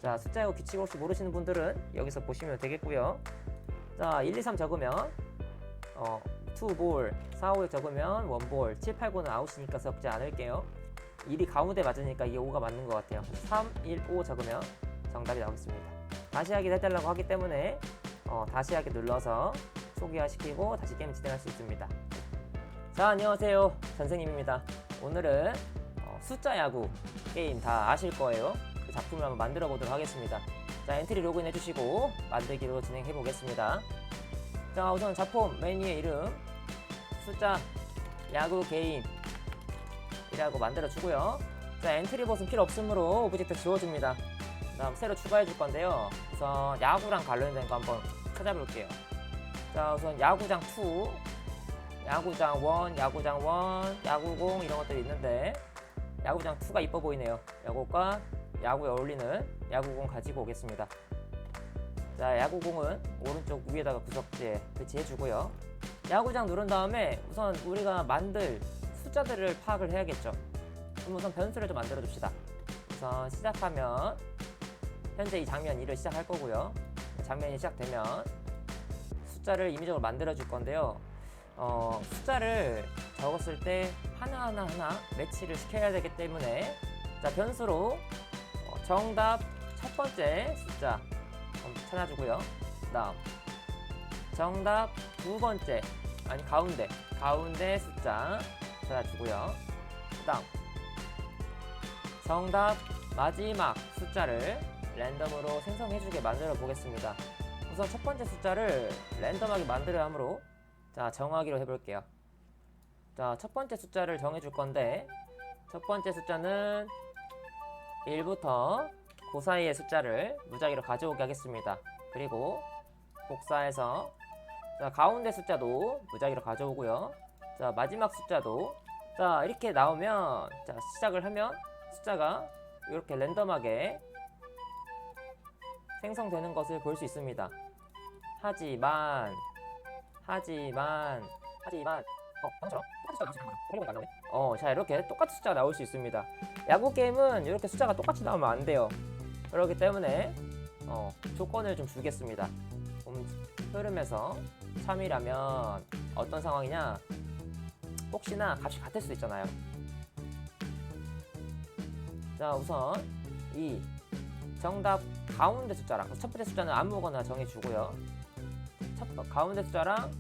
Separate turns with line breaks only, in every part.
자, 숫자하고 규칙을 혹시 모르시는 분들은 여기서 보시면 되겠고요. 자, 1, 2, 3 적으면 2볼, 4, 5, 6 적으면 1볼, 7, 8, 9는 아웃이니까 적지 않을게요. 1이 가운데 맞으니까 이게 5가 맞는 것 같아요. 3, 1, 5 적으면 정답이 나오겠습니다. 다시 하기 해달라고 하기 때문에 다시 하기 눌러서 초기화시키고 다시 게임 진행할 수 있습니다. 자, 안녕하세요. 선생님입니다. 오늘은 숫자 야구 게임 다 아실 거예요. 그 작품을 한번 만들어 보도록 하겠습니다. 자, 엔트리 로그인 해주시고 만들기로 진행해 보겠습니다. 자, 우선 작품 메뉴의 이름 숫자 야구 게임이라고 만들어 주고요. 자, 엔트리 봇은 필요 없으므로 오브젝트 지워줍니다. 다음 새로 추가해 줄 건데요. 우선 야구랑 관련된 거 한번 찾아볼게요. 자, 우선 야구장 2, 야구장 1, 야구장 1, 야구공 이런 것들이 있는데 야구장 2가 이뻐 보이네요. 이것과 야구에 어울리는 야구공 가지고 오겠습니다. 자, 야구공은 오른쪽 위에다가 구석지에 배치해 주고요. 야구장 누른 다음에 우선 우리가 만들 숫자들을 파악을 해야겠죠. 그럼 우선 변수를 좀 만들어 줍시다. 우선 시작하면 현재 이 장면 1을 시작할 거고요. 장면이 시작되면 숫자를 임의적으로 만들어 줄 건데요. 숫자를 적었을 때 하나하나 매치를 시켜야 되기 때문에 자, 변수로 정답 첫 번째 숫자 찾아주고요. 다음 정답 두 번째 가운데 숫자 찾아주고요. 다음 정답 마지막 숫자를 랜덤으로 생성해주게 만들어 보겠습니다. 우선 첫 번째 숫자를 랜덤하게 만들어야 하므로 자, 정하기로 해볼게요. 자, 첫 번째 숫자를 정해줄 건데 첫 번째 숫자는 1부터 그 사이의 숫자를 무작위로 가져오게 하겠습니다. 그리고 복사해서 자, 가운데 숫자도 무작위로 가져오고요. 자, 마지막 숫자도 자, 이렇게 나오면 자, 시작을 하면 숫자가 이렇게 랜덤하게 생성되는 것을 볼 수 있습니다. 하지만 방금처럼 똑같은 숫자가 나오지 않나요? 자, 이렇게 똑같은 숫자가 나올 수 있습니다. 야구 게임은 이렇게 숫자가 똑같이 나오면 안 돼요. 그렇기 때문에 조건을 좀 주겠습니다. 흐름에서 3이라면 어떤 상황이냐? 혹시나 값이 같을 수도 있잖아요. 자, 우선 이 정답 가운데 숫자랑 첫 번째 숫자는 아무거나 정해주고요. 가운데 숫자랑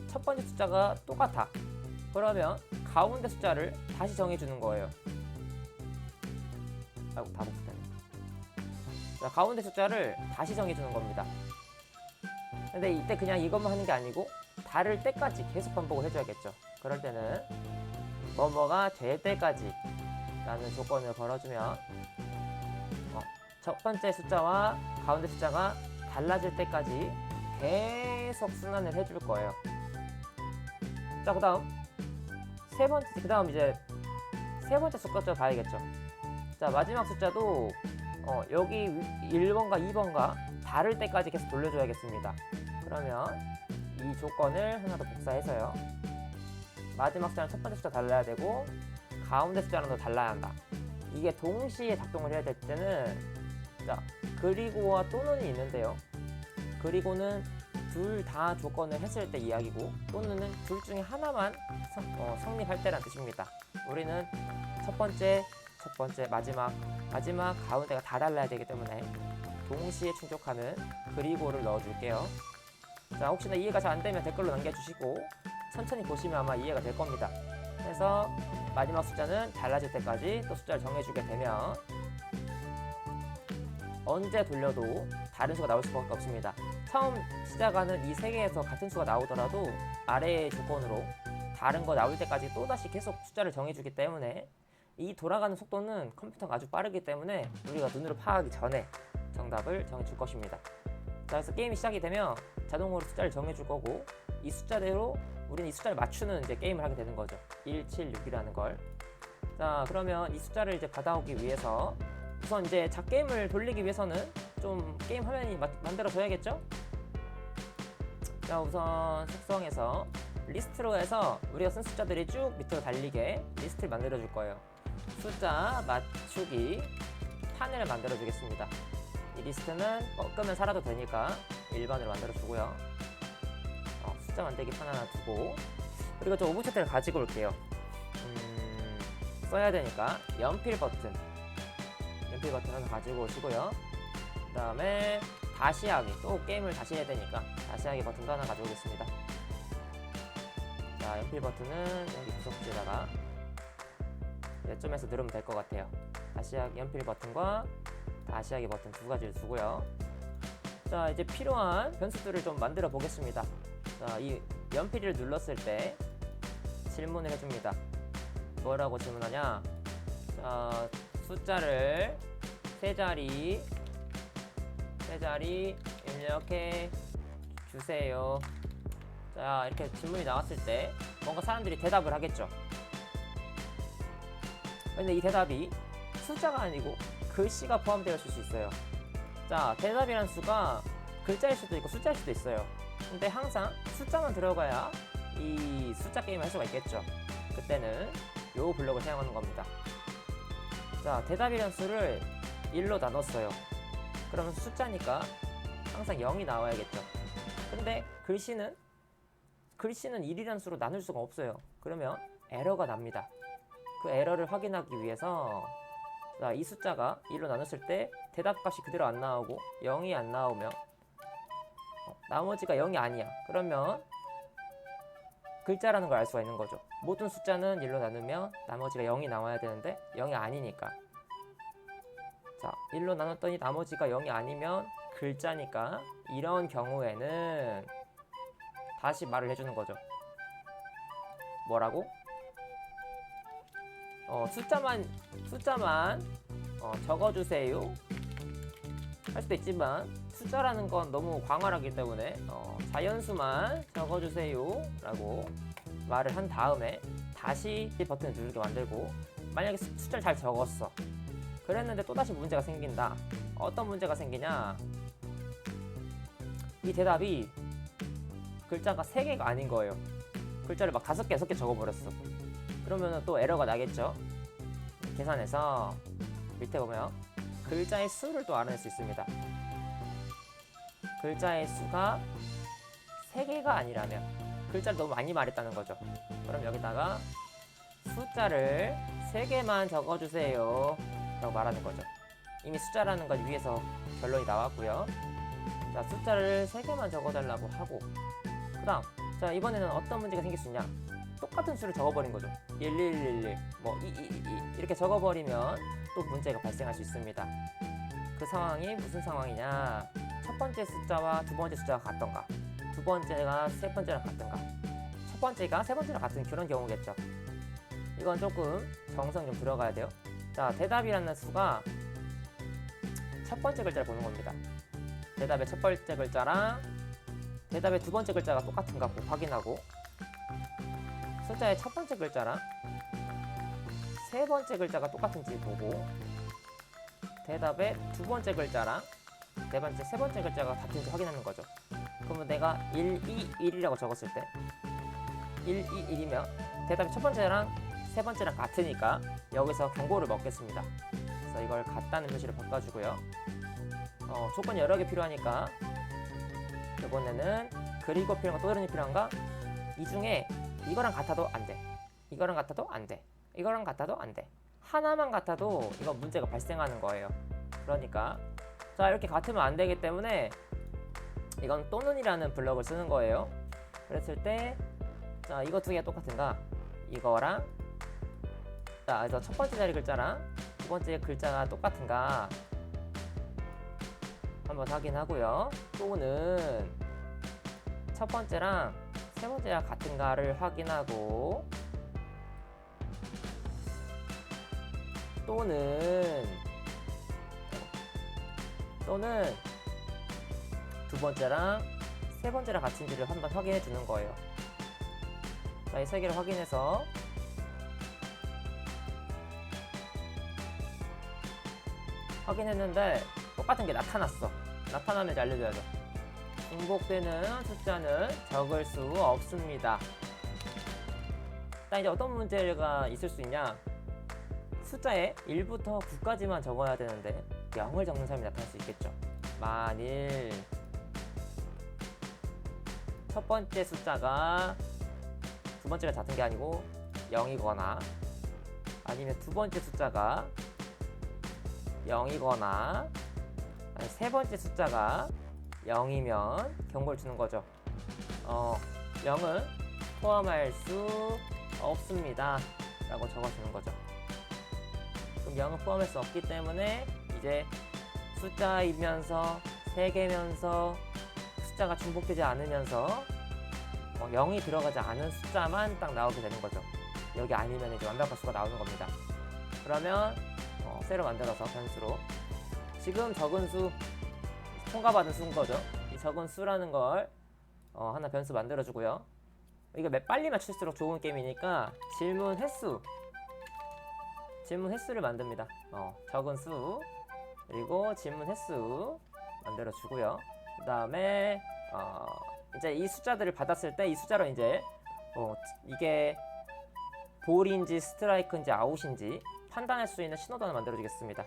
첫 번째 숫자가 똑같아. 그러면 가운데 숫자를 다시 정해주는 거예요. 아이고, 다 복습됐네. 자, 가운데 숫자를 다시 정해주는 겁니다. 근데 이때 그냥 이것만 하는 게 아니고 다를 때까지 계속 반복을 해줘야겠죠. 그럴 때는 뭐뭐가 될 때까지 라는 조건을 걸어주면 첫 번째 숫자와 가운데 숫자가 달라질 때까지 계속 순환을 해줄 거예요. 자, 그 다음 이제 세 번째 숫자 봐야겠죠. 자, 마지막 숫자도 여기 1번과 2번과 다를 때까지 계속 돌려줘야겠습니다. 그러면 이 조건을 하나 더 복사해서요. 마지막 숫자는 첫 번째 숫자 달라야 되고 가운데 숫자랑도 달라야 한다. 이게 동시에 작동을 해야 될 때는 자, 그리고와 또는이 있는데요. 그리고는 둘 다 조건을 했을 때 이야기고 또는은 둘 중에 하나만 성립할 때란 뜻입니다. 우리는 첫 번째, 마지막, 가운데가 다 달라야 되기 때문에 동시에 충족하는 그리고를 넣어줄게요. 자, 혹시나 이해가 잘 안되면 댓글로 남겨주시고 천천히 보시면 아마 이해가 될 겁니다. 그래서 마지막 숫자는 달라질 때까지 또 숫자를 정해주게 되면 언제 돌려도 다른 수가 나올 수밖에 없습니다. 처음 시작하는 이 세 개에서 같은 수가 나오더라도 아래의 조건으로 다른 거 나올 때까지 또다시 계속 숫자를 정해주기 때문에 이 돌아가는 속도는 컴퓨터가 아주 빠르기 때문에 우리가 눈으로 파악하기 전에 정답을 정해줄 것입니다. 자, 그래서 게임이 시작이 되면 자동으로 숫자를 정해줄 거고 이 숫자대로 우리는 이 숫자를 맞추는 이제 게임을 하게 되는 거죠. 1, 7, 6이라는 걸. 자, 그러면 이 숫자를 이제 받아오기 위해서 우선 이제 게임을 돌리기 위해서는 좀 게임 화면이 만들어져야겠죠? 자, 우선 색성에서 리스트로 해서 우리가 쓴 숫자들이 쭉 밑으로 달리게 리스트를 만들어 줄 거예요. 숫자 맞추기 판을 만들어 주겠습니다. 이 리스트는 끄면 살아도 되니까 일반으로 만들어 주고요. 숫자 만들기 판 하나 두고, 그리고 저 오브젝트를 가지고 올게요. 써야 되니까 연필 버튼 하나 가지고 오시고요. 그 다음에 다시 하기, 또 게임을 다시 해야 되니까 다시 하기 버튼도 하나 가져오겠습니다. 자, 연필 버튼은 여기 구석지에다가 이쯤에서 누르면 될 것 같아요. 다시 하기 연필 버튼과 다시 하기 버튼 두 가지를 두고요. 자, 이제 필요한 변수들을 좀 만들어 보겠습니다. 자, 이 연필을 눌렀을 때 질문을 해줍니다. 뭐라고 질문하냐? 자, 숫자를 세 자리 입력해 주세요. 자, 이렇게 질문이 나왔을 때 뭔가 사람들이 대답을 하겠죠. 근데 이 대답이 숫자가 아니고 글씨가 포함되어 있을 수 있어요. 자, 대답이란 수가 글자일 수도 있고 숫자일 수도 있어요. 근데 항상 숫자만 들어가야 이 숫자 게임을 할 수가 있겠죠. 그때는 요 블록을 사용하는 겁니다. 자, 대답이란 수를 1로 나눴어요. 그러면 숫자니까 항상 0이 나와야겠죠. 근데 글씨는 1이라는 수로 나눌 수가 없어요. 그러면 에러가 납니다. 그 에러를 확인하기 위해서, 자, 이 숫자가 1로 나눴을 때 대답값이 그대로 안 나오고 0이 안 나오면 나머지가 0이 아니야. 그러면 글자라는 걸 알 수가 있는 거죠. 모든 숫자는 1로 나누면 나머지가 0이 나와야 되는데 0이 아니니까. 자, 1로 나눴더니 나머지가 0이 아니면 글자니까 이런 경우에는 다시 말을 해주는 거죠. 뭐라고? 숫자만 적어주세요 할 수도 있지만 숫자라는 건 너무 광활하기 때문에 자연수만 적어주세요 라고 말을 한 다음에 다시 버튼을 누르게 만들고, 만약에 숫자를 잘 적었어. 그랬는데 또다시 문제가 생긴다. 어떤 문제가 생기냐? 이 대답이 글자가 3개가 아닌 거예요. 글자를 막 5개, 6개 적어버렸어. 그러면 또 에러가 나겠죠. 계산해서 밑에 보면 글자의 수를 또 알아낼 수 있습니다. 글자의 수가 3개가 아니라면 글자를 너무 많이 말했다는 거죠. 그럼 여기다가 숫자를 3개만 적어주세요 라고 말하는 거죠. 이미 숫자라는 건 위에서 결론이 나왔고요. 자, 숫자를 3개만 적어달라고 하고, 그 다음, 자, 이번에는 어떤 문제가 생길 수 있냐? 똑같은 수를 적어버린 거죠. 1111, 뭐 2222 이렇게 적어버리면 또 문제가 발생할 수 있습니다. 그 상황이 무슨 상황이냐? 첫 번째 숫자와 두 번째 숫자가 같던가, 두 번째가 세 번째랑 같던가, 첫 번째가 세 번째랑 같은 그런 경우겠죠. 이건 조금 정성 좀 들어가야 돼요. 자, 대답이라는 수가 첫 번째 글자를 보는 겁니다. 대답의 첫 번째 글자랑 대답의 두 번째 글자가 똑같은가 확인하고, 숫자의 첫 번째 글자랑 세 번째 글자가 똑같은지 보고, 대답의 두 번째 글자랑 세 번째 글자가 같은지 확인하는 거죠. 그러면 내가 121이라고 적었을 때 121이면 대답이 첫 번째랑 세 번째랑 같으니까 여기서 경고를 먹겠습니다. 그래서 이걸 같다는 표시를 바꿔주고요. 조건이 여러 개 필요하니까 이번에는 그리고 필요한가 또 다른 게 필요한가? 이 중에 이거랑 같아도 안 돼. 이거랑 같아도 안 돼. 이거랑 같아도 안 돼. 하나만 같아도 이건 문제가 발생하는 거예요. 그러니까 자, 이렇게 같으면 안 되기 때문에 이건 또는이라는 블럭을 쓰는 거예요. 그랬을 때 자, 이거 두 개가 똑같은가? 이거랑 자, 그래서 첫 번째 자리 글자랑 두 번째 글자가 똑같은가? 한번 확인하고요. 또는 첫 번째랑 세 번째가 같은가를 확인하고, 또는 두 번째랑 세 번째랑 같은지를 한번 확인해 주는 거예요. 자, 이 세 개를 확인해서 확인했는데 똑같은 게 나타났어. 나타나면 이제 알려줘야죠. 중복되는 숫자는 적을 수 없습니다. 자, 이제 어떤 문제가 있을 수 있냐? 숫자에 1부터 9까지만 적어야 되는데 0을 적는 사람이 나타날 수 있겠죠. 만일 첫 번째 숫자가 두 번째가 같은 게 아니고 0이거나 아니면 두 번째 숫자가 0이거나 아니 세 번째 숫자가 0이면 경고를 주는 거죠. 0은 포함할 수 없습니다 라고 적어주는 거죠. 그럼 0은 포함할 수 없기 때문에 이제 숫자이면서 세 개면서 숫자가 중복되지 않으면서 0이 들어가지 않은 숫자만 딱 나오게 되는 거죠. 여기 아니면 이제 완벽한 수가 나오는 겁니다. 그러면 새로 만들어서 변수로 지금 적은 수 통과받은 수인 거죠. 이 적은 수라는 걸 하나 변수 만들어 주고요. 이거 빨리 맞출수록 좋은 게임이니까 질문 횟수를 만듭니다. 적은 수 그리고 질문 횟수 만들어 주고요. 그 다음에 이제 이 숫자들을 받았을 때 이 숫자로 이제 이게 볼인지 스트라이크인지 아웃인지 판단할 수 있는 신호단을 만들어 주겠습니다.